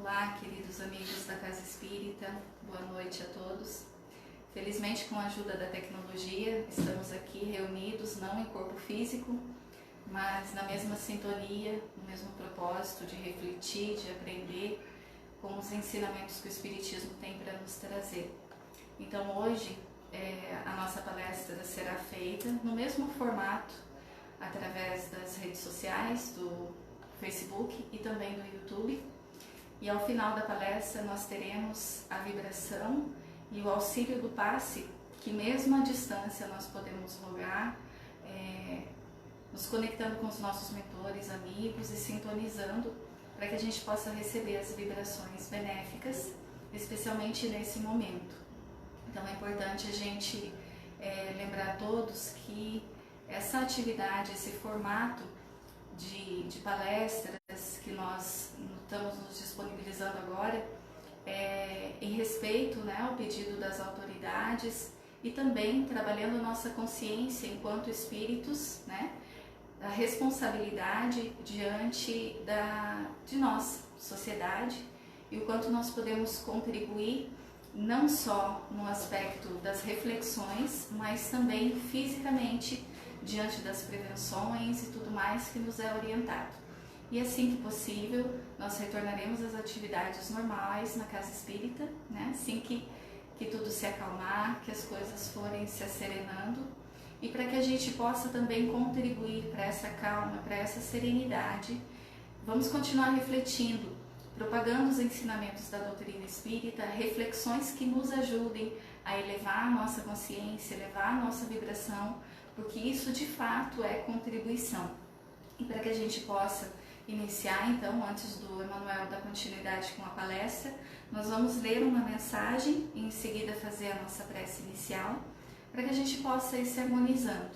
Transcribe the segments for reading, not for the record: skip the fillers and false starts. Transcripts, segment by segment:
Olá, queridos amigos da Casa Espírita, boa noite a todos. Felizmente, com a ajuda da tecnologia, estamos aqui reunidos, não em corpo físico, mas na mesma sintonia, no mesmo propósito de refletir, de aprender com os ensinamentos que o Espiritismo tem para nos trazer. Então hoje, a nossa palestra será feita no mesmo formato, através das redes sociais, do Facebook e também do YouTube. E ao final da palestra nós teremos a vibração e o auxílio do passe, que mesmo à distância nós podemos rogar, nos conectando com os nossos mentores, amigos e sintonizando para que a gente possa receber as vibrações benéficas, especialmente nesse momento. Então é importante a gente lembrar a todos que essa atividade, esse formato de palestras que nós estamos nos disponibilizando agora, em respeito, ao pedido das autoridades e também trabalhando a nossa consciência enquanto espíritos, a responsabilidade diante de nós, sociedade, e o quanto nós podemos contribuir não só no aspecto das reflexões, mas também fisicamente diante das prevenções e tudo mais que nos é orientado. E assim que possível, nós retornaremos às atividades normais na Casa Espírita, assim que tudo se acalmar, que as coisas forem se asserenando, e para que a gente possa também contribuir para essa calma, para essa serenidade, vamos continuar refletindo, propagando os ensinamentos da doutrina espírita, reflexões que nos ajudem a elevar a nossa consciência, elevar a nossa vibração, porque isso de fato é contribuição. E para que a gente possa iniciar, então, antes do Emanuel dar continuidade com a palestra, nós vamos ler uma mensagem e em seguida fazer a nossa prece inicial, para que a gente possa ir se harmonizando.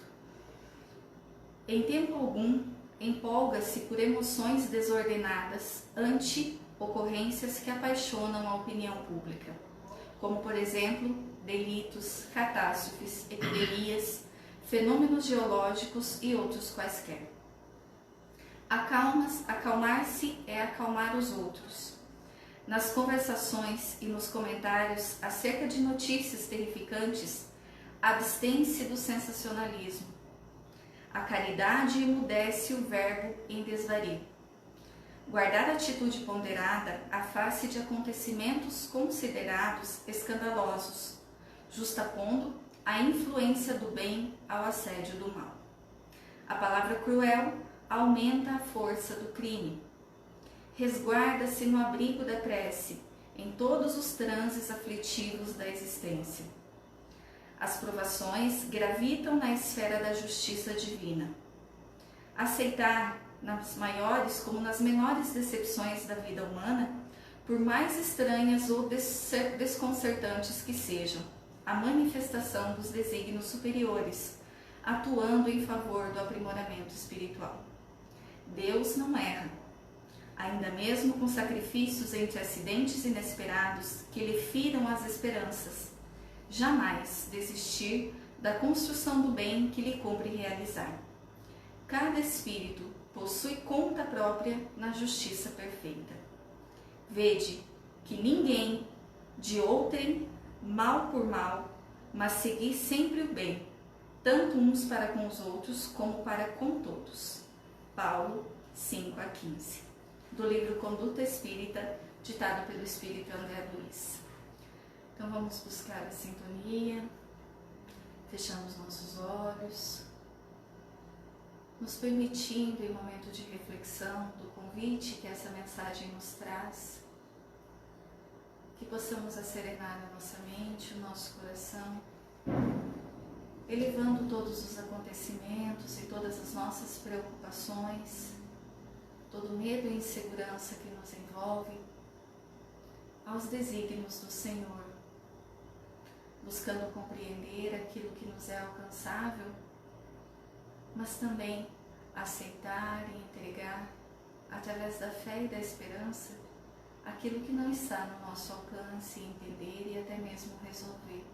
Em tempo algum, empolga-se por emoções desordenadas ante ocorrências que apaixonam a opinião pública, como, por exemplo, delitos, catástrofes, epidemias, fenômenos geológicos e outros quaisquer. Acalmar-se é acalmar os outros. Nas conversações e nos comentários acerca de notícias terrificantes, abstém-se do sensacionalismo. A caridade emudece o verbo em desvario. Guardar atitude ponderada à face de acontecimentos considerados escandalosos, justapondo a influência do bem ao assédio do mal. A palavra cruel aumenta a força do crime. Resguarda-se no abrigo da prece, em todos os transes aflitivos da existência. As provações gravitam na esfera da justiça divina. Aceitar, nas maiores como nas menores decepções da vida humana, por mais estranhas ou desconcertantes que sejam, a manifestação dos desígnios superiores, atuando em favor do aprimoramento espiritual. Deus não erra, ainda mesmo com sacrifícios entre acidentes inesperados que lhe firam as esperanças, jamais desistir da construção do bem que lhe cumpre realizar. Cada espírito possui conta própria na justiça perfeita. Vede que ninguém de outrem mal por mal, mas segui sempre o bem, tanto uns para com os outros como para com todos. Paulo 5-15, do livro Conduta Espírita, ditado pelo Espírito André Luiz. Então vamos buscar a sintonia, fechamos nossos olhos, nos permitindo em momento de reflexão do convite que essa mensagem nos traz, que possamos asserenar a nossa mente, o nosso coração, elevando todos os acontecimentos e todas as nossas preocupações, todo o medo e insegurança que nos envolve, aos desígnios do Senhor, buscando compreender aquilo que nos é alcançável, mas também aceitar e entregar, através da fé e da esperança, aquilo que não está no nosso alcance, entender e até mesmo resolver.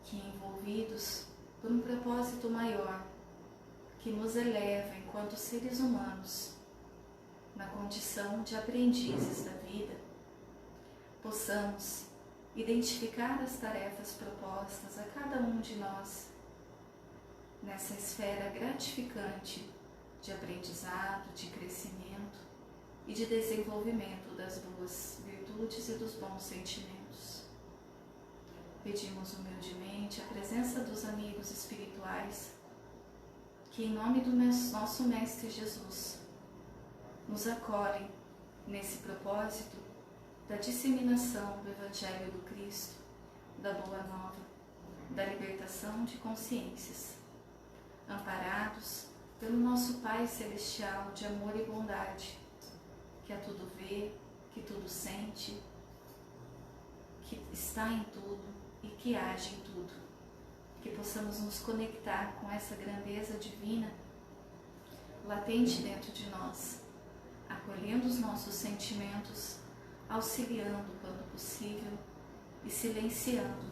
Que envolvidos por um propósito maior, que nos eleva enquanto seres humanos, na condição de aprendizes da vida, possamos identificar as tarefas propostas a cada um de nós nessa esfera gratificante de aprendizado, de crescimento e de desenvolvimento das boas virtudes e dos bons sentimentos. Pedimos humildemente a presença dos amigos espirituais que, em nome do nosso Mestre Jesus, nos acolhem nesse propósito da disseminação do Evangelho do Cristo, da Boa Nova, da libertação de consciências, amparados pelo nosso Pai Celestial de amor e bondade, que a tudo vê, que tudo sente, que está em tudo e que age em tudo. Que possamos nos conectar com essa grandeza divina latente dentro de nós, acolhendo os nossos sentimentos, auxiliando quando possível e silenciando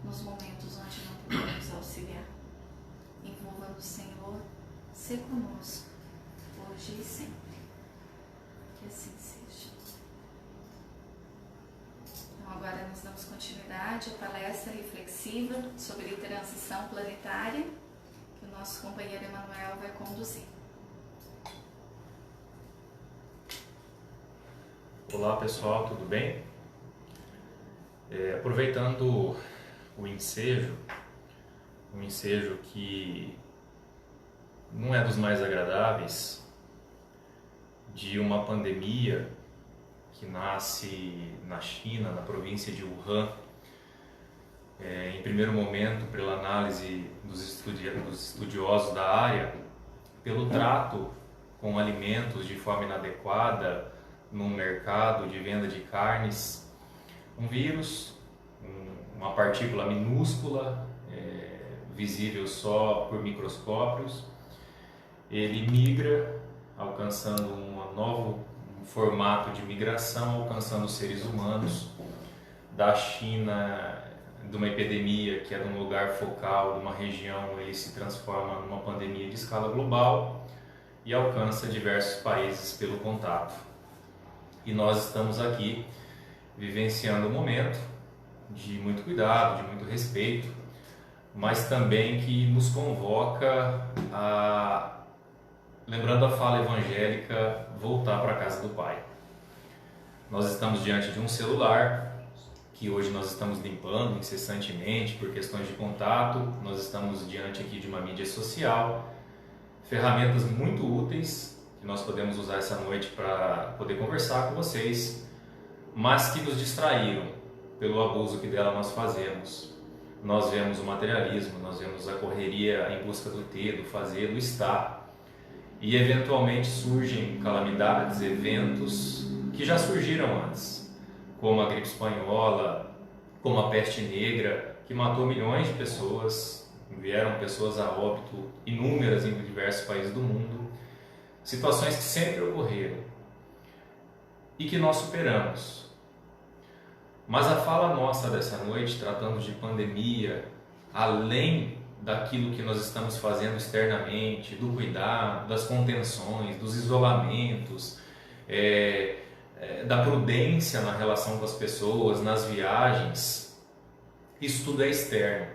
nos momentos onde não podemos auxiliar. Envolva-nos, Senhor, se conosco, hoje e sempre. Que assim seja. Então agora nós damos continuidade à palestra reflexiva sobre transição planetária, que o nosso companheiro Emanuel vai conduzir. Olá pessoal, tudo bem? Aproveitando o ensejo, um ensejo que não é dos mais agradáveis, de uma pandemia que nasce na China, na província de Wuhan, em primeiro momento, pela análise dos estudiosos da área, pelo trato com alimentos de forma inadequada no mercado de venda de carnes, um vírus, uma partícula minúscula, visível só por microscópios, ele migra, alcançando um novo formato de migração, alcançando os seres humanos da China, de uma epidemia que é de um lugar focal, de uma região, ele se transforma numa pandemia de escala global e alcança diversos países pelo contato. E nós estamos aqui vivenciando um momento de muito cuidado, de muito respeito, mas também que nos convoca a, lembrando a fala evangélica, voltar para a casa do Pai. Nós estamos diante de um celular que hoje nós estamos limpando incessantemente por questões de contato, nós estamos diante aqui de uma mídia social, ferramentas muito úteis que nós podemos usar essa noite para poder conversar com vocês, mas que nos distraíram pelo abuso que dela nós fazemos. Nós vemos o materialismo, nós vemos a correria em busca do ter, do fazer, do estar. E eventualmente surgem calamidades, eventos que já surgiram antes, como a gripe espanhola, como a peste negra, que matou milhões de pessoas, vieram pessoas a óbito, inúmeras em diversos países do mundo, situações que sempre ocorreram e que nós superamos. Mas a fala nossa dessa noite, tratando de pandemia, além daquilo que nós estamos fazendo externamente, do cuidado, das contenções, dos isolamentos, da prudência na relação com as pessoas, nas viagens, isso tudo é externo.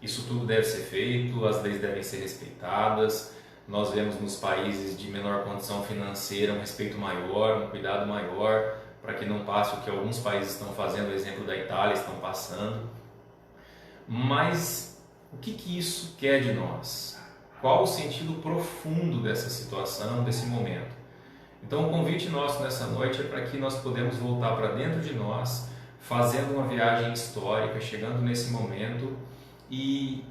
Isso tudo deve ser feito, as leis devem ser respeitadas. Nós vemos nos países de menor condição financeira um respeito maior, um cuidado maior, para que não passe o que alguns países estão fazendo, o exemplo da Itália estão passando. Mas o que isso quer de nós? Qual o sentido profundo dessa situação, desse momento? Então o convite nosso nessa noite é para que nós podemos voltar para dentro de nós, fazendo uma viagem histórica, chegando nesse momento e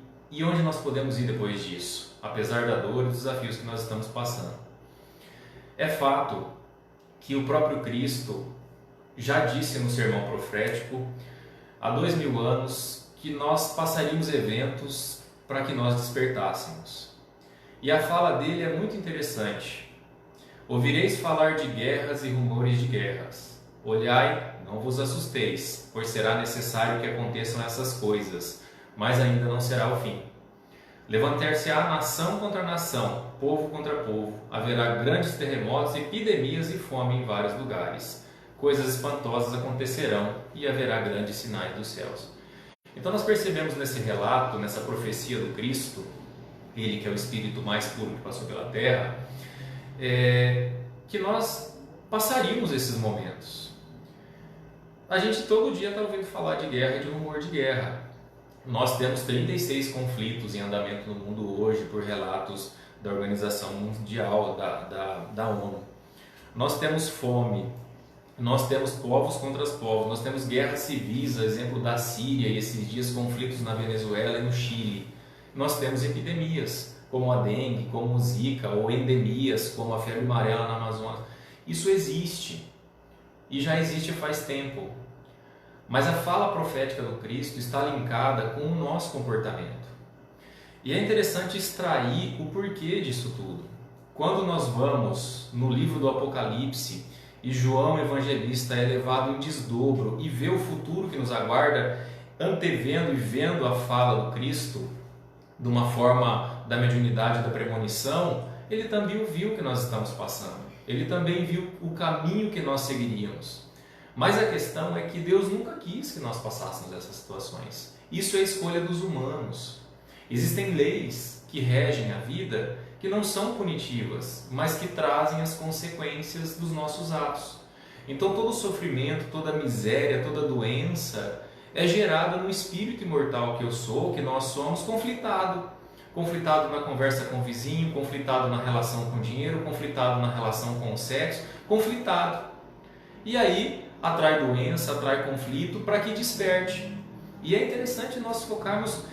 onde nós podemos ir depois disso, apesar da dor e dos desafios que nós estamos passando. É fato que o próprio Cristo já disse no sermão profético, há 2000 anos, que nós passaríamos eventos para que nós despertássemos. E a fala dele é muito interessante. Ouvireis falar de guerras e rumores de guerras. Olhai, não vos assusteis, pois será necessário que aconteçam essas coisas, mas ainda não será o fim. Levantar-se-á nação contra nação, povo contra povo. Haverá grandes terremotos, epidemias e fome em vários lugares. Coisas espantosas acontecerão e haverá grandes sinais dos céus. Então nós percebemos nesse relato, nessa profecia do Cristo, ele que é o Espírito mais puro que passou pela Terra, que nós passaríamos esses momentos. A gente todo dia está ouvindo falar de guerra e de rumor de guerra. Nós temos 36 conflitos em andamento no mundo hoje, por relatos da Organização Mundial, da ONU. Nós temos fome, nós temos povos contra os povos, nós temos guerras civis, exemplo da Síria e esses dias conflitos na Venezuela e no Chile. Nós temos epidemias, como a dengue, como o Zika, ou endemias, como a febre amarela na Amazônia. Isso existe, e já existe faz tempo. Mas a fala profética do Cristo está linkada com o nosso comportamento. E é interessante extrair o porquê disso tudo. Quando nós vamos no livro do Apocalipse e João Evangelista é levado em desdobro e vê o futuro que nos aguarda, antevendo e vendo a fala do Cristo de uma forma da mediunidade da premonição, ele também viu o que nós estamos passando. Ele também viu o caminho que nós seguiríamos. Mas a questão é que Deus nunca quis que nós passássemos essas situações. Isso é a escolha dos humanos. Existem leis que regem a vida que não são punitivas, mas que trazem as consequências dos nossos atos. Então todo sofrimento, toda miséria, toda doença é gerada no espírito imortal que eu sou, que nós somos, conflitado. Conflitado na conversa com o vizinho, conflitado na relação com o dinheiro, conflitado na relação com o sexo, conflitado. E aí atrai doença, atrai conflito para que desperte. E é interessante nós focarmos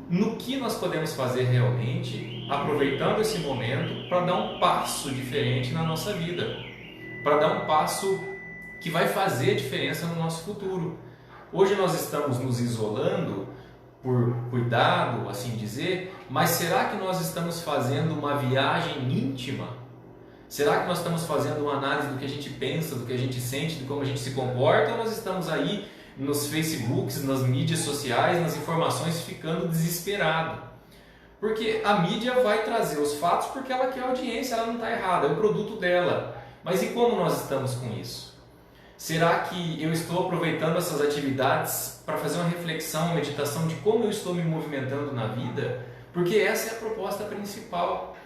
no que nós podemos fazer realmente, aproveitando esse momento para dar um passo diferente na nossa vida, para dar um passo que vai fazer diferença no nosso futuro. Hoje nós estamos nos isolando por cuidado, assim dizer, mas será que nós estamos fazendo uma viagem íntima? Será que nós estamos fazendo uma análise do que a gente pensa, do que a gente sente, de como a gente se comporta, ou nós estamos aí nos Facebooks, nas mídias sociais, nas informações, ficando desesperado? Porque a mídia vai trazer os fatos porque ela quer audiência, ela não está errada, é o produto dela. Mas e como nós estamos com isso? Será que eu estou aproveitando essas atividades para fazer uma reflexão, uma meditação de como eu estou me movimentando na vida? Porque essa é a proposta principal.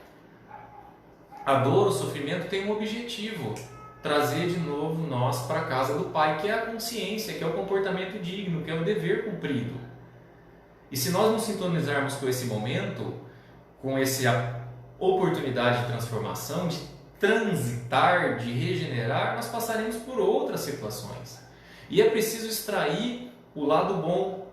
A dor, o sofrimento tem um objetivo: trazer de novo nós para a casa do Pai, que é a consciência, que é o comportamento digno, que é o dever cumprido. E se nós nos sintonizarmos com esse momento, com essa oportunidade de transformação, de transitar, de regenerar, nós passaremos por outras situações. E é preciso extrair o lado bom.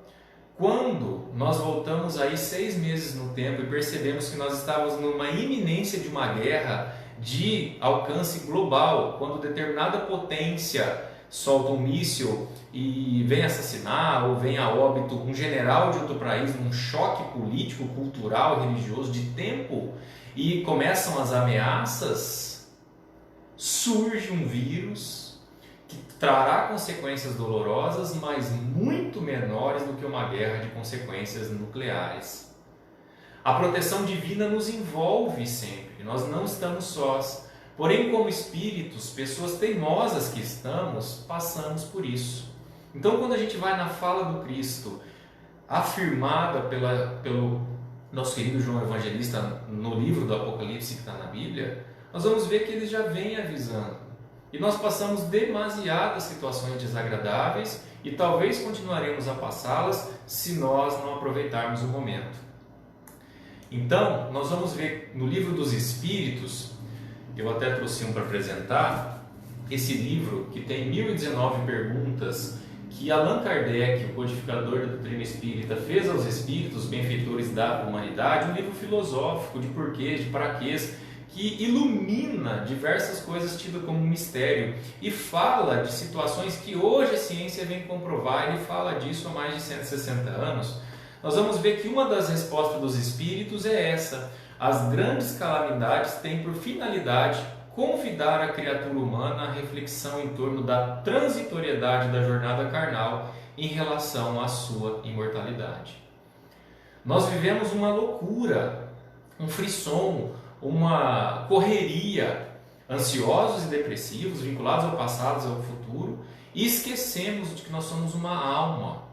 Quando nós voltamos aí 6 meses no tempo e percebemos que nós estávamos numa iminência de uma guerra de alcance global, quando determinada potência solta um míssil e vem assassinar ou vem a óbito um general de outro país, num choque político, cultural, religioso de tempo, e começam as ameaças, surge um vírus que trará consequências dolorosas, mas muito menores do que uma guerra de consequências nucleares. A proteção divina nos envolve sempre, nós não estamos sós. Porém, como espíritos, pessoas teimosas que estamos, passamos por isso. Então, quando a gente vai na fala do Cristo, afirmada pelo nosso querido João Evangelista no livro do Apocalipse que está na Bíblia, nós vamos ver que ele já vem avisando. E nós passamos demasiadas situações desagradáveis e talvez continuaremos a passá-las se nós não aproveitarmos o momento. Então, nós vamos ver no livro dos Espíritos, eu até trouxe um para apresentar, esse livro que tem 1019 perguntas que Allan Kardec, o codificador da doutrina espírita, fez aos espíritos benfeitores da humanidade, um livro filosófico de porquês, de paraquês, que ilumina diversas coisas tidas como mistério e fala de situações que hoje a ciência vem comprovar. Ele fala disso há mais de 160 anos. Nós vamos ver que uma das respostas dos espíritos é essa: as grandes calamidades têm por finalidade convidar a criatura humana à reflexão em torno da transitoriedade da jornada carnal em relação à sua imortalidade. Nós vivemos uma loucura, um frisson, uma correria, ansiosos e depressivos, vinculados ao passado e ao futuro, e esquecemos de que nós somos uma alma,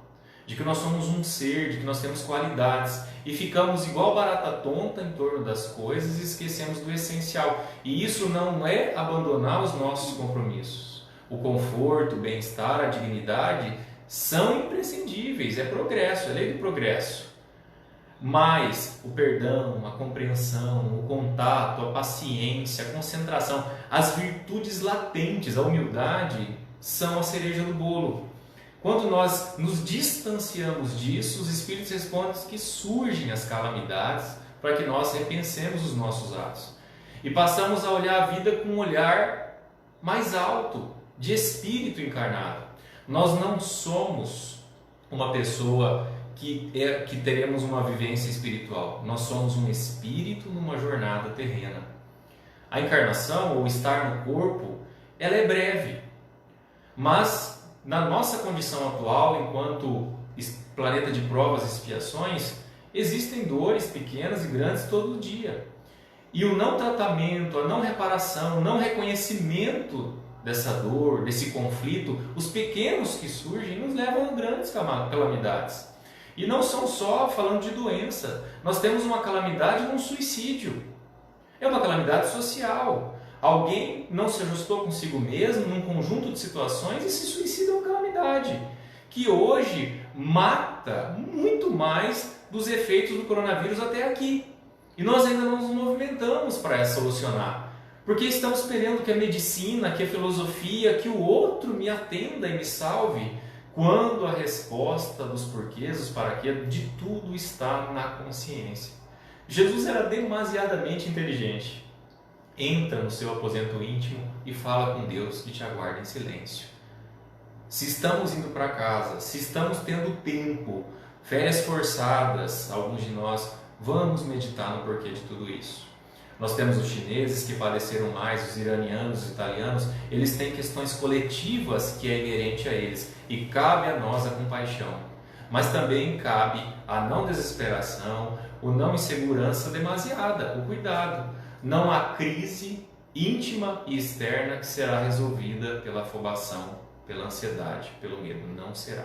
de que nós somos um ser, de que nós temos qualidades, e ficamos igual barata tonta em torno das coisas e esquecemos do essencial. E isso não é abandonar os nossos compromissos. O conforto, o bem-estar, a dignidade são imprescindíveis, é progresso, é lei do progresso. Mas o perdão, a compreensão, o contato, a paciência, a concentração, as virtudes latentes, a humildade, são a cereja do bolo. Quando nós nos distanciamos disso, os Espíritos respondem que surgem as calamidades para que nós repensemos os nossos atos. E passamos a olhar a vida com um olhar mais alto, de espírito encarnado. Nós não somos uma pessoa que teremos uma vivência espiritual. Nós somos um espírito numa jornada terrena. A encarnação, ou estar no corpo, ela é breve. Mas, na nossa condição atual, enquanto planeta de provas e expiações, existem dores pequenas e grandes todo dia. E o não tratamento, a não reparação, o não reconhecimento dessa dor, desse conflito, os pequenos que surgem nos levam a grandes calamidades. E não são só falando de doença. Nós temos uma calamidade num suicídio. É uma calamidade social. Alguém não se ajustou consigo mesmo num conjunto de situações e se suicida, é uma calamidade que hoje mata muito mais dos efeitos do coronavírus até aqui. E nós ainda não nos movimentamos para solucionar. Porque estamos esperando que a medicina, que a filosofia, que o outro me atenda e me salve, quando a resposta dos porquês, dos paraquês, de tudo está na consciência. Jesus era demasiadamente inteligente. Entra no seu aposento íntimo e fala com Deus que te aguarda em silêncio. Se estamos indo para casa, se estamos tendo tempo, férias forçadas, alguns de nós, vamos meditar no porquê de tudo isso. Nós temos os chineses que padeceram mais, os iranianos, os italianos, eles têm questões coletivas que é inerente a eles e cabe a nós a compaixão. Mas também cabe a não desesperação, o não insegurança demasiada, o cuidado. Não há crise íntima e externa que será resolvida pela afobação, pela ansiedade, pelo medo. Não será.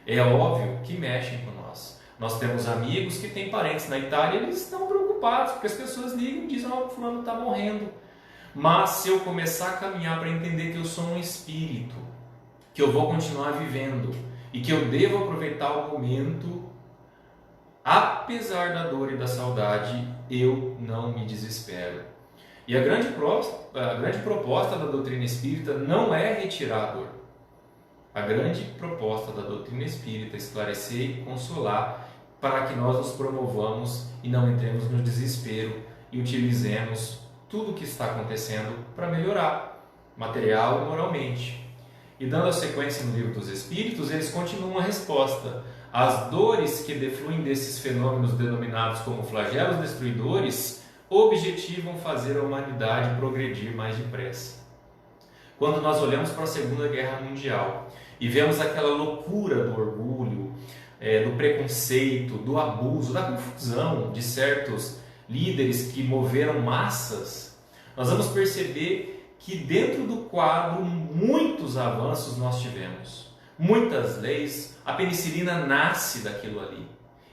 É óbvio que mexem com nós. Nós temos amigos que têm parentes na Itália e eles estão preocupados, porque as pessoas ligam e dizem: "Oh, o fulano está morrendo". Mas se eu começar a caminhar para entender que eu sou um espírito, que eu vou continuar vivendo e que eu devo aproveitar o momento, apesar da dor e da saudade, eu não me desespero. E a grande proposta da doutrina espírita não é retirar a dor. A grande proposta da doutrina espírita é esclarecer e consolar para que nós nos promovamos e não entremos no desespero e utilizemos tudo o que está acontecendo para melhorar, material e moralmente. E dando a sequência no Livro dos Espíritos, eles continuam a resposta. As dores que defluem desses fenômenos denominados como flagelos destruidores objetivam fazer a humanidade progredir mais depressa. Quando nós olhamos para a Segunda Guerra Mundial e vemos aquela loucura do orgulho, do preconceito, do abuso, da confusão de certos líderes que moveram massas, nós vamos perceber que dentro do quadro muitos avanços nós tivemos. Muitas leis, a penicilina nasce daquilo ali.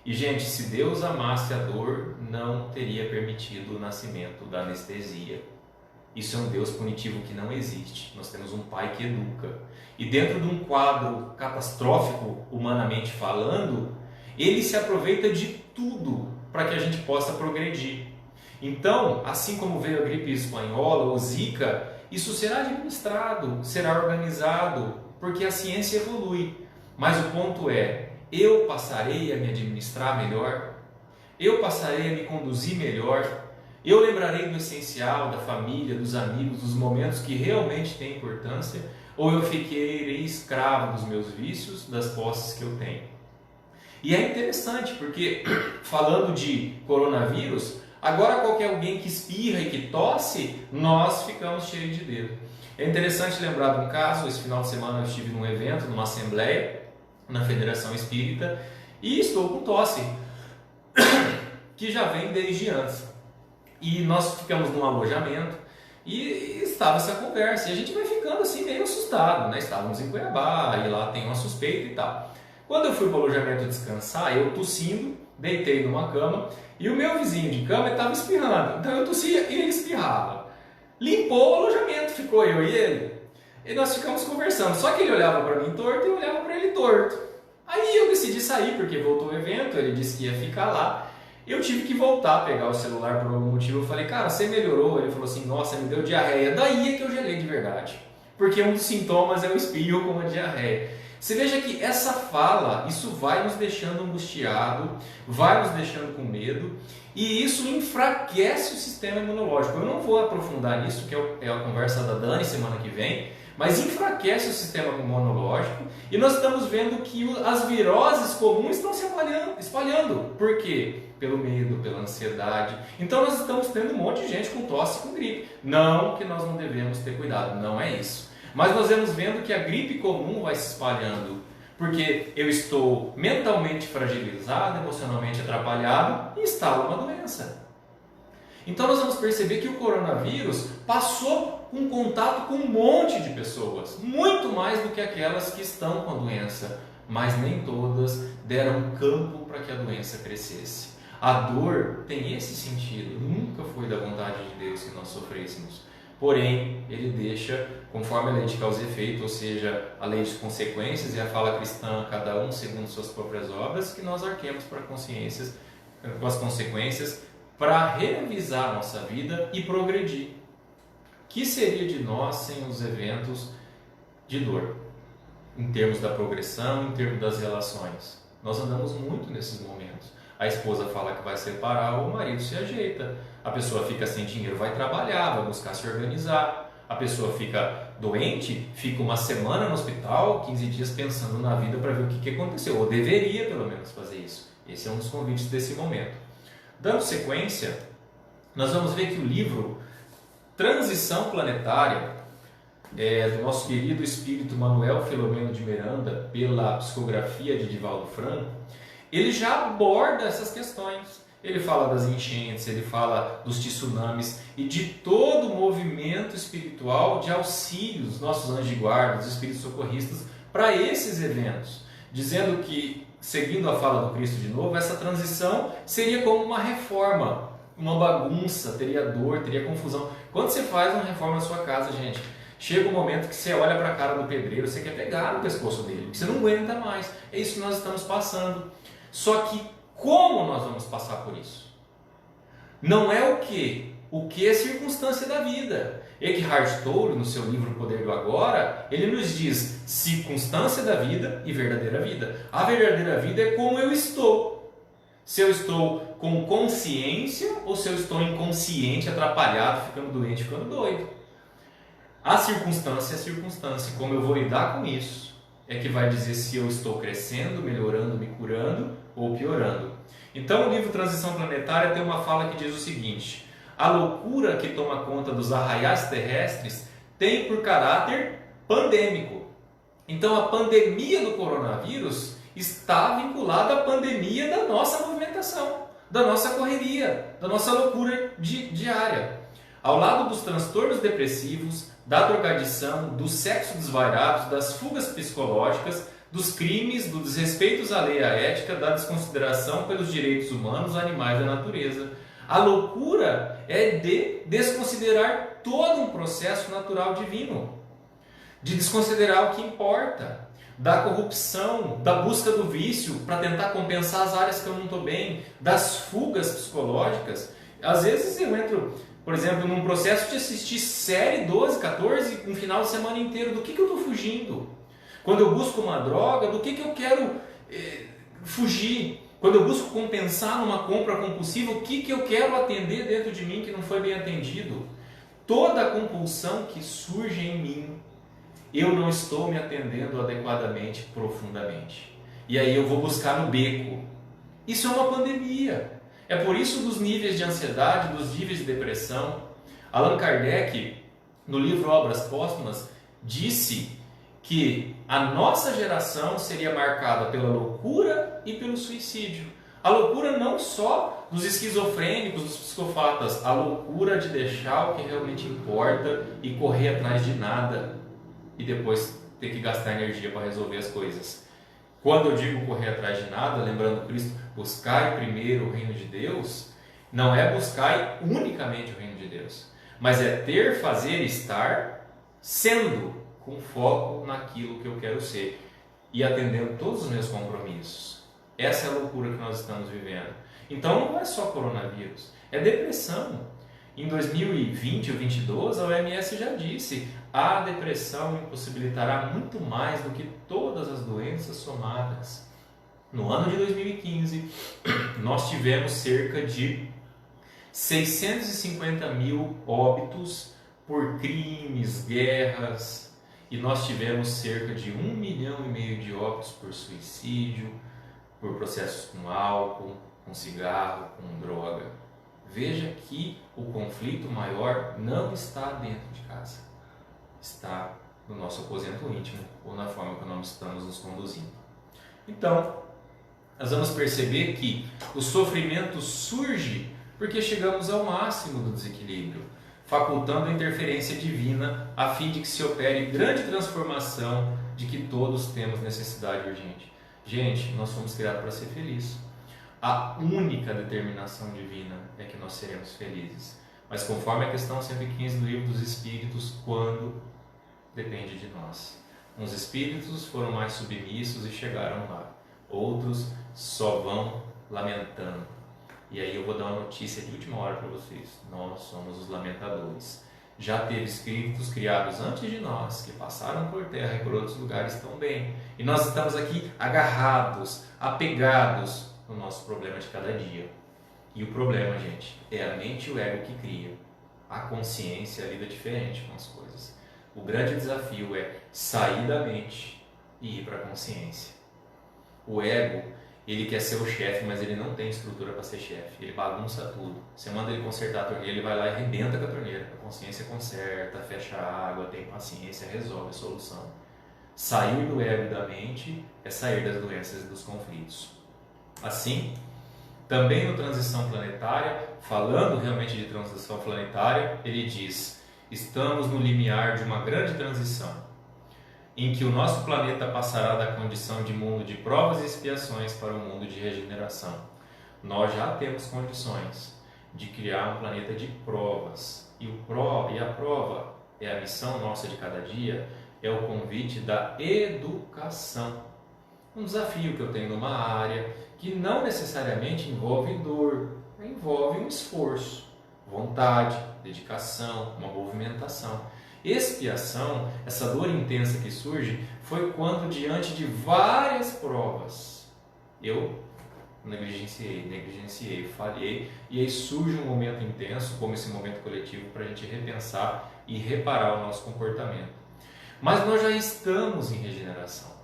E, gente, se Deus amasse a dor, não teria permitido o nascimento da anestesia. Isso é um Deus punitivo que não existe. Nós temos um Pai que educa. E dentro de um quadro catastrófico, humanamente falando, Ele se aproveita de tudo para que a gente possa progredir. Então, assim como veio a gripe espanhola ou Zika, isso será administrado, será organizado, porque a ciência evolui. Mas o ponto é, eu passarei a me administrar melhor? Eu passarei a me conduzir melhor? Eu lembrarei do essencial, da família, dos amigos, dos momentos que realmente têm importância? Ou eu fiquei escravo dos meus vícios, das posses que eu tenho? E é interessante, porque falando de coronavírus, agora qualquer alguém que espirra e que tosse, nós ficamos cheios de dedo. É interessante lembrar de um caso. Esse final de semana eu estive num evento, numa assembleia, na Federação Espírita, e estou com tosse. que já vem desde antes. E nós ficamos num alojamento e estava essa conversa. E a gente vai ficando assim meio assustado, né? Estávamos em Cuiabá e lá tem uma suspeita e tal. Quando eu fui para o alojamento descansar, eu tossindo, deitei numa cama e o meu vizinho de cama estava espirrando. Então eu tossia e ele espirrava. Limpou o alojamento, ficou eu e ele. E nós ficamos conversando. Só que ele olhava para mim torto e eu olhava para ele torto. Aí eu decidi sair porque voltou o evento, ele disse que ia ficar lá. Eu tive que voltar a pegar o celular por algum motivo. Eu falei, cara, você melhorou? Ele falou assim, nossa, me deu diarreia. Daí é que eu gelei de verdade. Porque um dos sintomas é o espirro com a diarreia. Você veja que essa fala, isso vai nos deixando angustiado, vai nos deixando com medo e isso enfraquece o sistema imunológico. Eu não vou aprofundar nisso, que é a conversa da Dani semana que vem, mas enfraquece o sistema imunológico e nós estamos vendo que as viroses comuns estão se espalhando. Por quê? Pelo medo, pela ansiedade. Então nós estamos tendo um monte de gente com tosse e com gripe. Não que nós não devemos ter cuidado, não é isso. Mas nós vamos vendo que a gripe comum vai se espalhando, porque eu estou mentalmente fragilizado, emocionalmente atrapalhado e instalo uma doença. Então nós vamos perceber que o coronavírus passou um contato com um monte de pessoas, muito mais do que aquelas que estão com a doença, mas nem todas deram campo para que a doença crescesse. A dor tem esse sentido, nunca foi da vontade de Deus que nós sofrêssemos. Porém, ele deixa, conforme a lei de causa e efeito, ou seja, a lei de consequências e a fala cristã, cada um segundo suas próprias obras, que nós arquemos para com as consequências, para revisar a nossa vida e progredir. Que seria de nós sem os eventos de dor? Em termos da progressão, em termos das relações. Nós andamos muito nesses momentos. A esposa fala que vai separar, o marido se ajeita. A pessoa fica sem dinheiro, vai trabalhar, vai buscar se organizar. A pessoa fica doente, fica uma semana no hospital, 15 dias pensando na vida para ver o que aconteceu. Ou deveria, pelo menos, fazer isso. Esse é um dos convites desse momento. Dando sequência, nós vamos ver que o livro Transição Planetária, do nosso querido espírito Manuel Filomeno de Miranda, pela psicografia de Divaldo Franco, ele já aborda essas questões. Ele fala das enchentes, ele fala dos tsunamis e de todo o movimento espiritual de auxílio dos nossos anjos de guarda, dos espíritos socorristas, para esses eventos. Dizendo que, seguindo a fala do Cristo de novo, essa transição seria como uma reforma, uma bagunça, teria dor, teria confusão. Quando você faz uma reforma na sua casa, gente, chega um momento que você olha para a cara do pedreiro, você quer pegar no pescoço dele, que você não aguenta mais. É isso que nós estamos passando. Só que como nós vamos passar por isso? Não é o que? O que é circunstância da vida. Eckhart Tolle, no seu livro O Poder do Agora, ele nos diz circunstância da vida e verdadeira vida. A verdadeira vida é como eu estou. Se eu estou com consciência ou se eu estou inconsciente, atrapalhado, ficando doente, ficando doido. A circunstância é a circunstância. Como eu vou lidar com isso é que vai dizer se eu estou crescendo, melhorando, me curando ou piorando. Então o livro Transição Planetária tem uma fala que diz o seguinte: a loucura que toma conta dos arraiais terrestres tem por caráter pandêmico. Então a pandemia do coronavírus está vinculada à pandemia da nossa movimentação, da nossa correria, da nossa loucura diária. Ao lado dos transtornos depressivos, da drogadição, do sexo desvairado, das fugas psicológicas, dos crimes, do desrespeito à lei e à ética, da desconsideração pelos direitos humanos, animais e da natureza. A loucura é de desconsiderar todo um processo natural divino, de desconsiderar o que importa, da corrupção, da busca do vício para tentar compensar as áreas que eu não estou bem, das fugas psicológicas. Às vezes eu entro, por exemplo, num processo de assistir série 12, 14, um final de semana inteiro. Do que eu estou fugindo? Quando eu busco uma droga, do que eu quero fugir? Quando eu busco compensar numa compra compulsiva, o que eu quero atender dentro de mim que não foi bem atendido? Toda a compulsão que surge em mim, eu não estou me atendendo adequadamente, profundamente. E aí eu vou buscar no beco. Isso é uma pandemia. É por isso dos níveis de ansiedade, dos níveis de depressão. Allan Kardec, no livro Obras Póstumas, disse que a nossa geração seria marcada pela loucura e pelo suicídio. A loucura não só dos esquizofrênicos, dos psicopatas, a loucura de deixar o que realmente importa e correr atrás de nada e depois ter que gastar energia para resolver as coisas. Quando eu digo correr atrás de nada, lembrando Cristo, buscai primeiro o reino de Deus, não é buscar unicamente o reino de Deus, mas é ter, fazer, estar, sendo, com foco naquilo que eu quero ser e atendendo todos os meus compromissos. Essa é a loucura que nós estamos vivendo. Então não é só coronavírus, é depressão. Em 2020 ou 2022, a OMS já disse, a depressão impossibilitará muito mais do que todas as doenças somadas. No ano de 2015, nós tivemos cerca de 650 mil óbitos por crimes, guerras, e nós tivemos cerca de 1,5 milhão de óbitos por suicídio, por processos com álcool, com cigarro, com droga. Veja que o conflito maior não está dentro de casa, está no nosso aposento íntimo ou na forma que nós estamos nos conduzindo. Então, nós vamos perceber que o sofrimento surge porque chegamos ao máximo do desequilíbrio, facultando a interferência divina a fim de que se opere grande transformação de que todos temos necessidade urgente. Gente, nós fomos criados para ser felizes. A única determinação divina é que nós seremos felizes. Mas conforme a questão 115 do Livro dos Espíritos, quando depende de nós. Uns espíritos foram mais submissos e chegaram lá. Outros só vão lamentando. E aí eu vou dar uma notícia de última hora para vocês. Nós somos os lamentadores. Já teve espíritos criados antes de nós, que passaram por terra e por outros lugares também. E nós estamos aqui agarrados, apegados no nosso problema de cada dia. E o problema, gente, é a mente e o ego que cria. A consciência lida diferente com as coisas. O grande desafio é sair da mente e ir para a consciência. O ego, ele quer ser o chefe, mas ele não tem estrutura para ser chefe. Ele bagunça tudo. Você manda ele consertar a torneira, ele vai lá e arrebenta com a torneira. A consciência conserta, fecha a água, tem paciência, resolve a solução. Sair do ego e da mente é sair das doenças e dos conflitos. Assim, também no Transição Planetária, falando realmente de transição planetária, ele diz: estamos no limiar de uma grande transição, em que o nosso planeta passará da condição de mundo de provas e expiações para um mundo de regeneração. Nós já temos condições de criar um planeta de provas, e a prova é a missão nossa de cada dia, é o convite da educação. Um desafio que eu tenho numa área que não necessariamente envolve dor, envolve um esforço, vontade, dedicação, uma movimentação. Expiação, essa dor intensa que surge, foi quando diante de várias provas eu negligenciei, falhei, e aí surge um momento intenso, como esse momento coletivo, para a gente repensar e reparar o nosso comportamento. Mas nós já estamos em regeneração.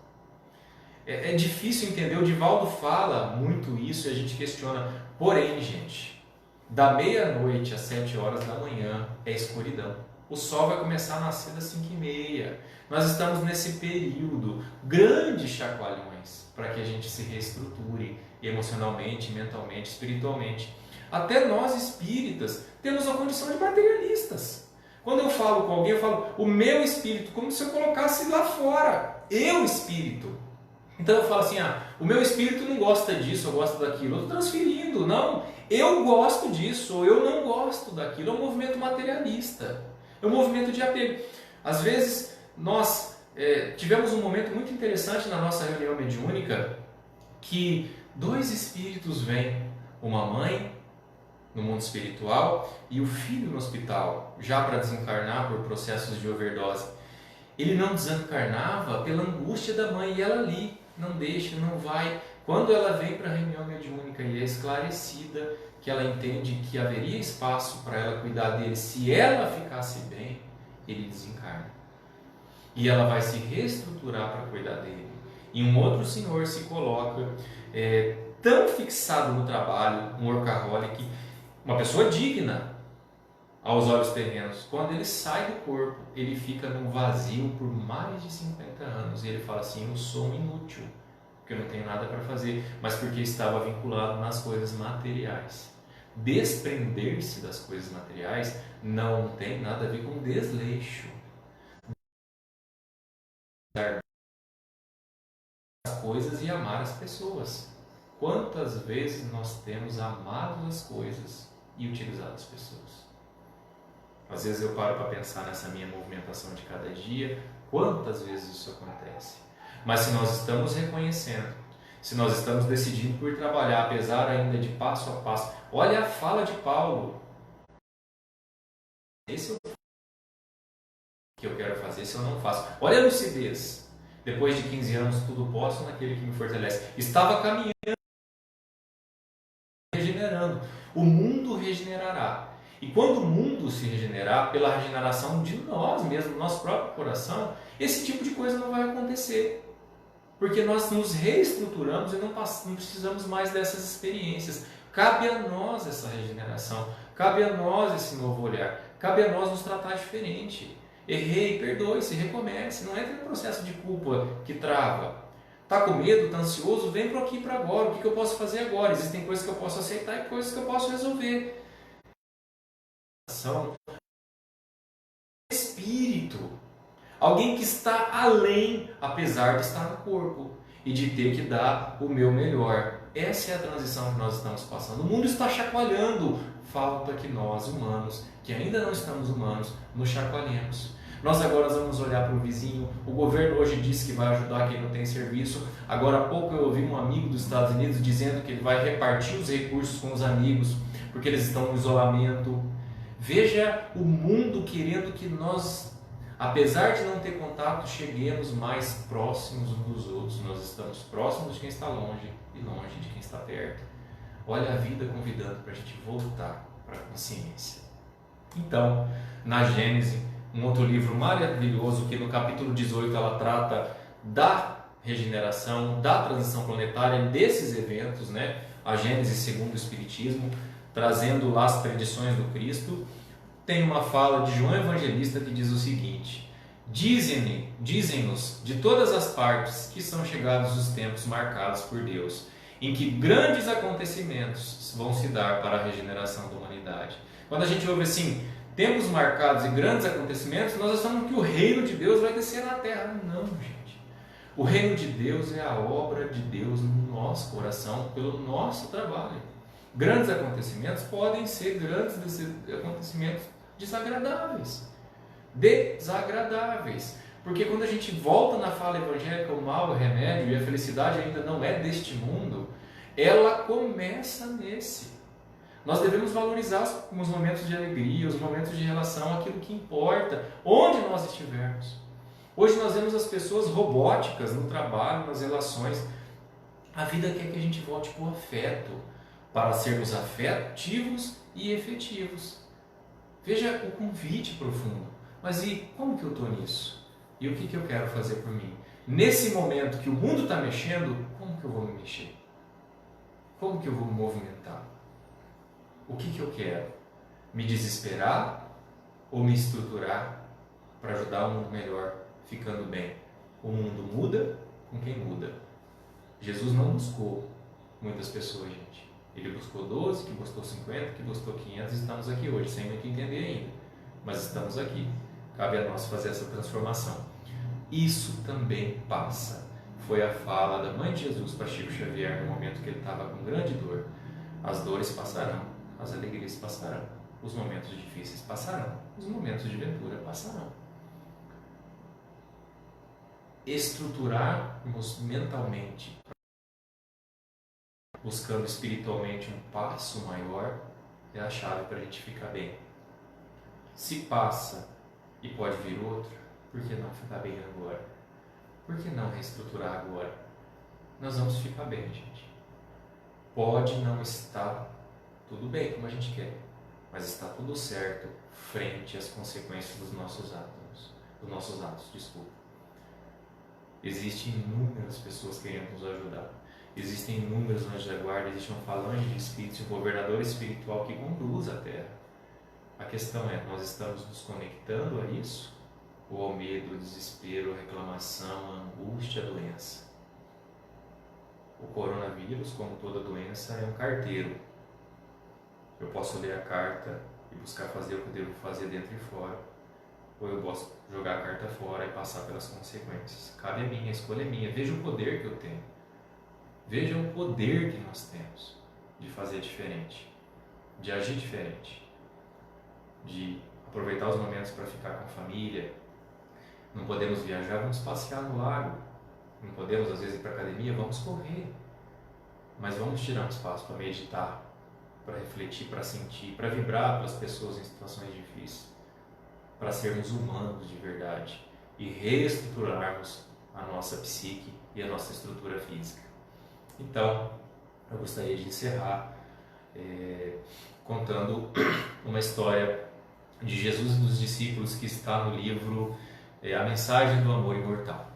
É difícil entender, o Divaldo fala muito isso e a gente questiona. Porém, gente, da meia-noite às 7 horas da manhã é escuridão. O sol vai começar a nascer às 5h30. Nós estamos nesse período, grandes chacoalhões, para que a gente se reestruture emocionalmente, mentalmente, espiritualmente. Até nós espíritas temos a condição de materialistas. Quando eu falo com alguém, eu falo o meu espírito, como se eu colocasse lá fora, eu espírito. Então eu falo assim, o meu espírito não gosta disso, eu gosto daquilo. Eu estou transferindo, não, eu gosto disso, ou eu não gosto daquilo. É um movimento materialista, é um movimento de apego. Às vezes nós tivemos um momento muito interessante na nossa reunião mediúnica, que 2 espíritos vêm, uma mãe no mundo espiritual e o filho no hospital, já para desencarnar por processos de overdose. Ele não desencarnava pela angústia da mãe, e ela ali não deixa, não vai. Quando ela vem para a reunião mediúnica e é esclarecida, que ela entende que haveria espaço para ela cuidar dele, se ela ficasse bem, ele desencarna. E ela vai se reestruturar para cuidar dele. E um outro senhor se coloca tão fixado no trabalho, um workaholic, uma pessoa digna aos olhos terrenos. Quando ele sai do corpo, ele fica num vazio por mais de 50 anos. E ele fala assim, eu sou um inútil. porque eu não tenho nada para fazer, mas porque estava vinculado nas coisas materiais. Desprender-se das coisas materiais não tem nada a ver com desleixo. Dar as coisas e amar as pessoas. Quantas vezes nós temos amado as coisas e utilizado as pessoas? Às vezes eu paro para pensar nessa minha movimentação de cada dia, quantas vezes isso acontece. Mas se nós estamos reconhecendo, se nós estamos decidindo por trabalhar, apesar ainda de passo a passo, olha a fala de Paulo. Esse é o que eu quero fazer, se eu não faço. Olha a lucidez. Depois de 15 anos, tudo posso naquele que me fortalece. Estava caminhando, regenerando. O mundo regenerará. E quando o mundo se regenerar, pela regeneração de nós mesmos, do nosso próprio coração, esse tipo de coisa não vai acontecer. Porque nós nos reestruturamos e não precisamos mais dessas experiências. Cabe a nós essa regeneração, cabe a nós esse novo olhar, cabe a nós nos tratar diferente. Errei, perdoe-se, recomece, não entra no processo de culpa que trava. Está com medo, está ansioso, vem para aqui para agora, o que eu posso fazer agora? Existem coisas que eu posso aceitar e coisas que eu posso resolver. Espírito, alguém que está além, apesar de estar no corpo e de ter que dar o meu melhor. Essa é a transição que nós estamos passando. O mundo está chacoalhando. Falta que nós, humanos, que ainda não estamos humanos, nos chacoalhemos. Nós agora vamos olhar para o vizinho. O governo hoje disse que vai ajudar quem não tem serviço. Agora há pouco eu ouvi um amigo dos Estados Unidos dizendo que ele vai repartir os recursos com os amigos, porque eles estão no isolamento. Veja o mundo querendo que nós, apesar de não ter contato, cheguemos mais próximos uns dos outros. Nós estamos próximos de quem está longe e longe de quem está perto. Olha a vida convidando para a gente voltar para a consciência. Então, na Gênesis, um outro livro maravilhoso que no capítulo 18 ela trata da regeneração, da transição planetária, desses eventos, né? A Gênesis segundo o Espiritismo, trazendo lá as predições do Cristo. Tem uma fala de João Evangelista que diz o seguinte: Dizem-nos de todas as partes que são chegados os tempos marcados por Deus, em que grandes acontecimentos vão se dar para a regeneração da humanidade. Quando a gente ouve assim, tempos marcados e grandes acontecimentos, nós achamos que o reino de Deus vai descer na terra. Não, gente. O reino de Deus é a obra de Deus no nosso coração, pelo nosso trabalho. Grandes acontecimentos podem ser grandes acontecimentos desagradáveis. Porque quando a gente volta na fala evangélica, o mal é remédio e a felicidade ainda não é deste mundo, ela começa nesse. Nós devemos valorizar os momentos de alegria, os momentos de relação, aquilo que importa, onde nós estivermos. Hoje nós vemos as pessoas robóticas no trabalho, nas relações. A vida quer que a gente volte para o afeto, para sermos afetivos e efetivos. Veja o convite profundo. Mas e como que eu estou nisso? E o que eu quero fazer por mim? Nesse momento que o mundo está mexendo, como que eu vou me mexer? Como que eu vou me movimentar? O que eu quero? Me desesperar ou me estruturar para ajudar o mundo melhor, ficando bem? O mundo muda com quem muda. Jesus não buscou muitas pessoas, gente. Ele buscou 12, que buscou 50, que buscou 500 e estamos aqui hoje, sem muito entender ainda. Mas estamos aqui. Cabe a nós fazer essa transformação. Isso também passa. Foi a fala da mãe de Jesus para Chico Xavier no momento que ele estava com grande dor. As dores passarão, as alegrias passarão, os momentos difíceis passarão, os momentos de ventura passarão. Estruturarmos mentalmente, buscando espiritualmente um passo maior, é a chave para a gente ficar bem. Se passa e pode vir outro, por que não ficar bem agora? Por que não reestruturar agora? Nós vamos ficar bem, gente. Pode não estar tudo bem como a gente quer, mas está tudo certo frente às consequências dos nossos atos, desculpa. Existem inúmeras pessoas querendo nos ajudar. Existem inúmeros anjos da guarda, existe uma falange de espíritos, um governador espiritual que conduz a Terra. A questão é, nós estamos nos conectando a isso? Ou ao medo, ao desespero, à reclamação, à angústia, à doença? O coronavírus, como toda doença, é um carteiro. Eu posso ler a carta e buscar fazer o que eu devo fazer dentro e fora, ou eu posso jogar a carta fora e passar pelas consequências. Cabe a mim, a escolha é minha. Veja o poder que eu tenho. Veja o poder que nós temos de fazer diferente, de agir diferente, de aproveitar os momentos para ficar com a família. Não podemos viajar, vamos passear no lago. Não podemos, às vezes, ir para a academia, vamos correr. Mas vamos tirar um espaço para meditar, para refletir, para sentir, para vibrar pelas pessoas em situações difíceis, para sermos humanos de verdade e reestruturarmos a nossa psique e a nossa estrutura física. Então, eu gostaria de encerrar contando uma história de Jesus e dos discípulos que está no livro A Mensagem do Amor Imortal.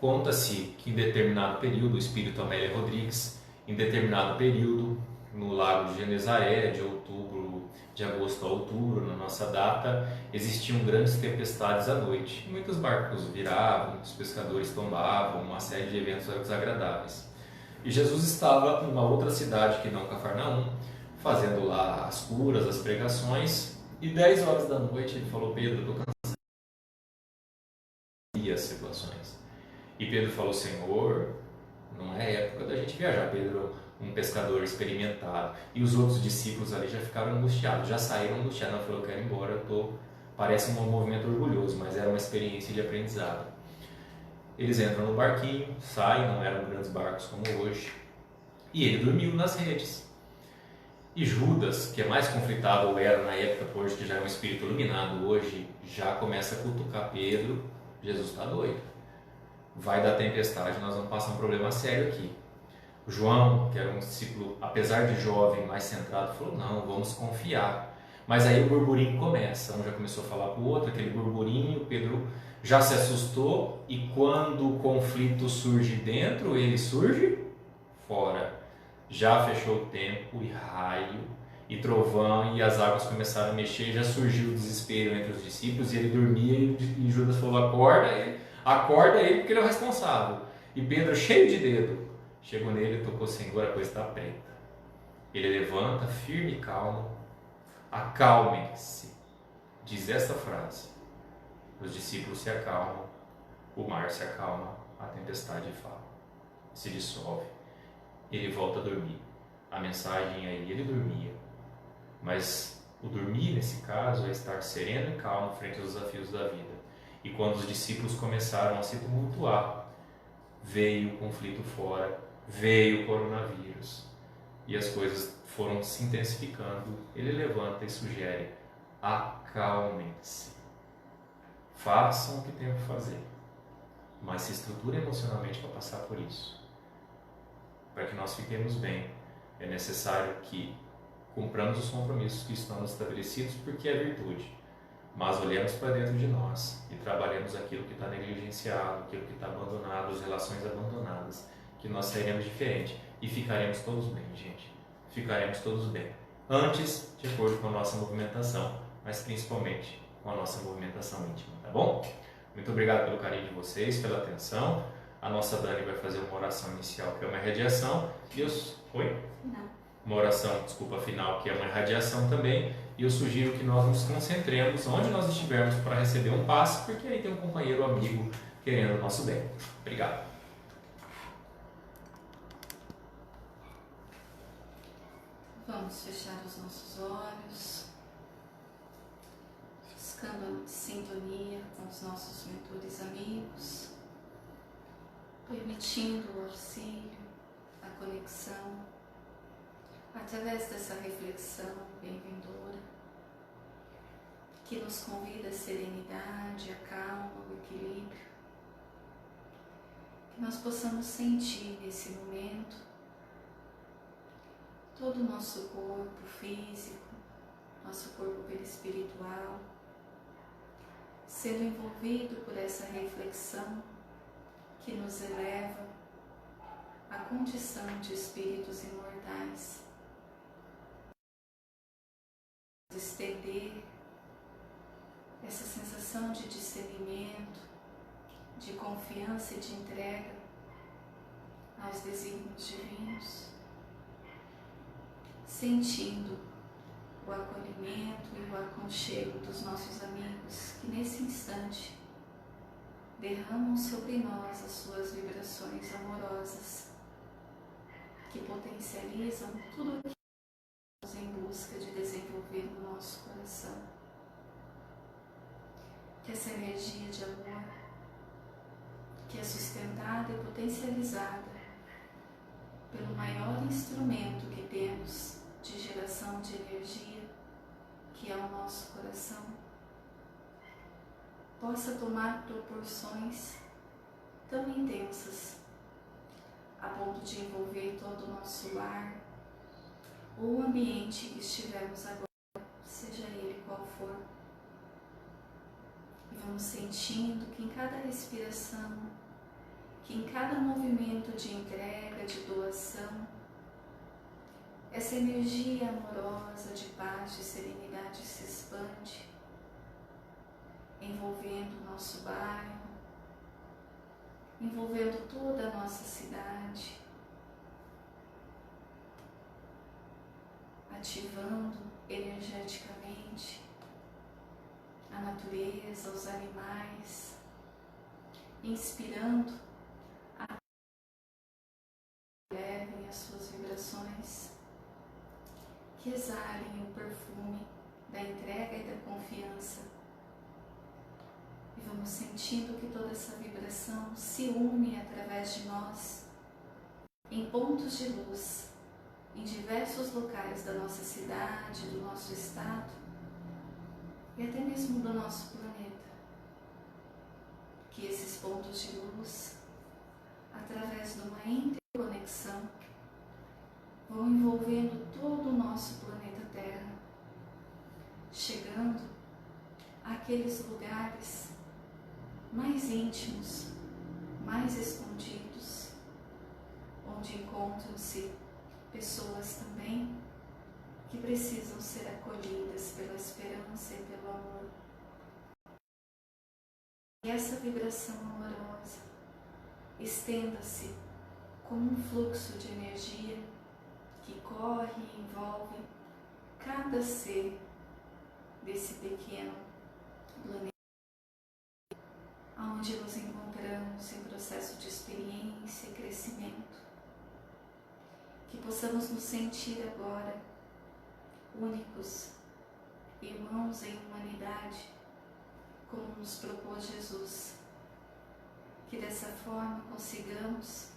Conta-se que em determinado período, o espírito Amélia Rodrigues, em determinado período, no lago de Genezaré, de agosto a outubro, na nossa data, existiam grandes tempestades à noite. Muitos barcos viravam, muitos pescadores tombavam, uma série de eventos desagradáveis. E Jesus estava numa outra cidade que não Cafarnaum, fazendo lá as curas, as pregações, e 10 horas da noite ele falou: Pedro, estou cansado de as situações. E Pedro falou: Senhor, não é época da gente viajar. Pedro, um pescador experimentado, e os outros discípulos ali já ficaram angustiados, já saíram angustiados. Ele falou: quero ir embora, parece um movimento orgulhoso, mas era uma experiência de aprendizado. Eles entram no barquinho, saem, não eram grandes barcos como hoje, e ele dormiu nas redes. E Judas, que é mais conflitado, ou era na época, hoje que já é um espírito iluminado, hoje já começa a cutucar Pedro: Jesus está doido, vai dar tempestade, nós vamos passar um problema sério aqui. João, que era um discípulo, apesar de jovem, mais centrado, falou: não, vamos confiar. Mas aí o burburinho começa, um já começou a falar para o outro, aquele burburinho, Pedro já se assustou, e quando o conflito surge dentro, ele surge fora. Já fechou o tempo, e raio, e trovão, e as águas começaram a mexer, já surgiu o desespero entre os discípulos, e ele dormia, e Judas falou: acorda ele porque ele é o responsável. E Pedro, cheio de dedo, chegou nele e tocou: Senhor, a coisa está preta. Ele levanta, firme e calmo: acalmem-se. Diz esta frase, os discípulos se acalmam, o mar se acalma, a tempestade se dissolve, ele volta a dormir. A mensagem aí, ele dormia, mas o dormir nesse caso é estar sereno e calmo frente aos desafios da vida. E quando os discípulos começaram a se tumultuar, veio o conflito fora, veio o coronavírus, e as coisas foram se intensificando. Ele levanta e sugere: acalmem-se, façam o que tem que fazer, mas se estruturem emocionalmente para passar por isso. Para que nós fiquemos bem, é necessário que cumpramos os compromissos que estão estabelecidos, porque é virtude, mas olhemos para dentro de nós e trabalhemos aquilo que está negligenciado, aquilo que está abandonado, as relações abandonadas, que nós sairemos diferente e ficaremos todos bem, gente. Ficaremos todos bem. Antes, de acordo com a nossa movimentação, mas principalmente com a nossa movimentação íntima, tá bom? Muito obrigado pelo carinho de vocês, pela atenção. A nossa Dani vai fazer uma oração inicial, que é uma irradiação. Uma oração, final, que é uma irradiação também. E eu sugiro que nós nos concentremos onde nós estivermos para receber um passe, porque aí tem um companheiro amigo querendo o nosso bem. Obrigado. Vamos fechar os nossos olhos, buscando sintonia com os nossos mentores amigos, permitindo o auxílio, a conexão, através dessa reflexão bem-vindoura, que nos convida à serenidade, à calma, ao equilíbrio, que nós possamos sentir nesse momento todo o nosso corpo físico, nosso corpo perispiritual, sendo envolvido por essa reflexão que nos eleva à condição de espíritos imortais. Estender essa sensação de discernimento, de confiança e de entrega aos desígnios divinos, sentindo o acolhimento e o aconchego dos nossos amigos que nesse instante derramam sobre nós as suas vibrações amorosas, que potencializam tudo o que estamos em busca de desenvolver no nosso coração. Que essa energia de amor, que é sustentada e potencializada pelo maior instrumento que temos de geração de energia, que é o nosso coração, possa tomar proporções tão intensas, a ponto de envolver todo o nosso lar, ou o ambiente que estivermos agora, seja ele qual for. E vamos sentindo que em cada respiração, que em cada movimento de entrega, de doação, essa energia amorosa de paz, de serenidade se expande, envolvendo o nosso bairro, envolvendo toda a nossa cidade, ativando energeticamente a natureza, os animais, inspirando a que levem as suas vibrações, que exalem o perfume da entrega e da confiança. E vamos sentindo que toda essa vibração se une através de nós em pontos de luz, em diversos locais da nossa cidade, do nosso estado e até mesmo do nosso planeta. Que esses pontos de luz, através de uma interconexão, vão envolvendo todo o nosso planeta Terra, chegando àqueles lugares mais íntimos, mais escondidos, onde encontram-se pessoas também que precisam ser acolhidas pela esperança e pelo amor. E essa vibração amorosa estenda-se como um fluxo de energia que corre e envolve cada ser desse pequeno planeta, onde nos encontramos em processo de experiência e crescimento. Que possamos nos sentir agora únicos, irmãos em humanidade, como nos propôs Jesus. Que dessa forma consigamos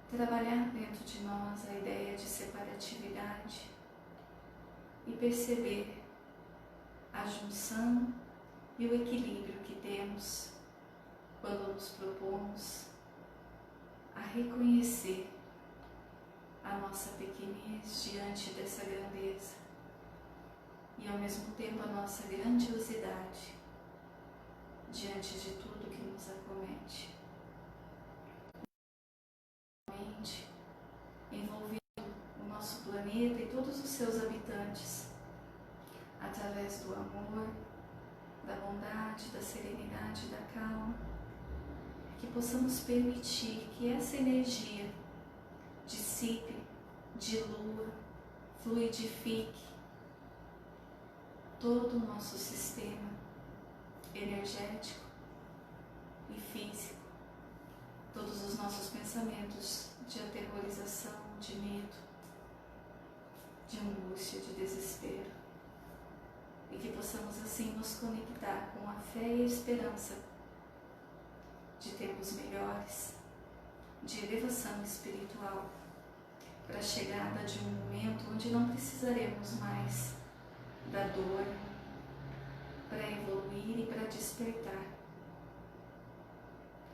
trabalhar dentro de nós a ideia de separatividade e perceber a junção e o equilíbrio que temos quando nos propomos a reconhecer a nossa pequenez diante dessa grandeza e ao mesmo tempo a nossa grandiosidade diante de tudo que nos acomete. Envolvendo o nosso planeta e todos os seus habitantes através do amor, da bondade, da serenidade, da calma, que possamos permitir que essa energia dissipe, dilua, fluidifique todo o nosso sistema energético e físico, todos os nossos pensamentos de aterrorização, de medo, de angústia, de desespero, e que possamos assim nos conectar com a fé e a esperança de tempos melhores, de elevação espiritual, para a chegada de um momento onde não precisaremos mais da dor, para evoluir e para despertar.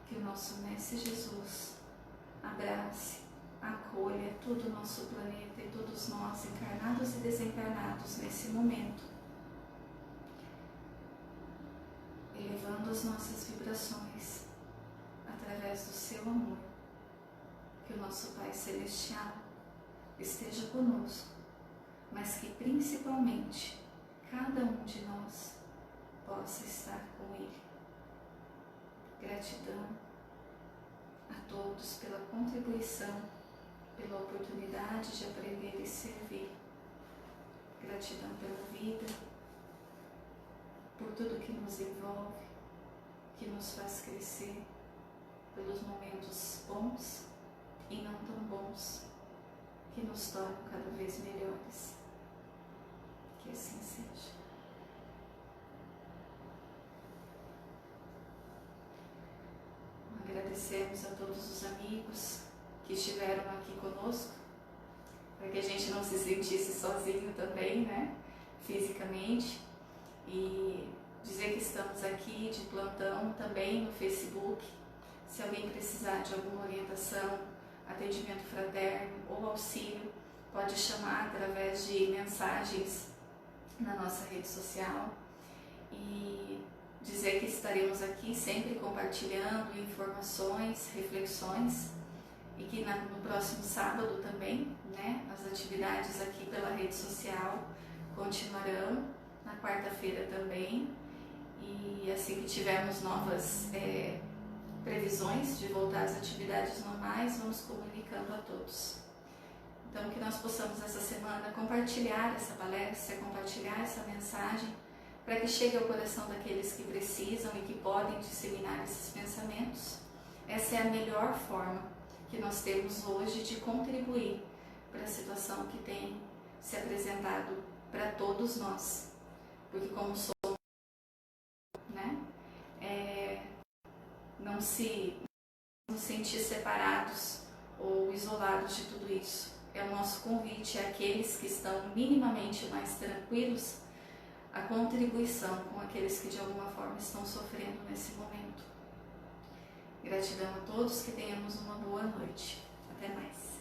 Que o nosso Mestre Jesus abrace, acolha todo o nosso planeta e todos nós, encarnados e desencarnados, nesse momento, elevando as nossas vibrações através do seu amor. Que o nosso Pai Celestial esteja conosco, mas que principalmente cada um de nós possa estar com Ele. Gratidão, a todos pela contribuição, pela oportunidade de aprender e servir. Gratidão pela vida, por tudo que nos envolve, que nos faz crescer, pelos momentos bons e não tão bons, que nos tornam cada vez melhores. Que assim seja. Agradecemos a todos os amigos que estiveram aqui conosco, para que a gente não se sentisse sozinho também, né, fisicamente, e dizer que estamos aqui de plantão também no Facebook. Se alguém precisar de alguma orientação, atendimento fraterno ou auxílio, pode chamar através de mensagens na nossa rede social, e dizer que estaremos aqui sempre compartilhando informações, reflexões, e que no próximo sábado também, né, as atividades aqui pela rede social continuarão, na quarta-feira também, e assim que tivermos novas previsões de voltar às atividades normais, vamos comunicando a todos. Então, que nós possamos essa semana compartilhar essa palestra, compartilhar essa mensagem, para que chegue ao coração daqueles que precisam e que podem disseminar esses pensamentos. Essa é a melhor forma que nós temos hoje de contribuir para a situação que tem se apresentado para todos nós. Porque como somos, né, não se sentir separados ou isolados de tudo isso. É o nosso convite àqueles que estão minimamente mais tranquilos, a contribuição com aqueles que de alguma forma estão sofrendo nesse momento. Gratidão a todos, que tenhamos uma boa noite. Até mais.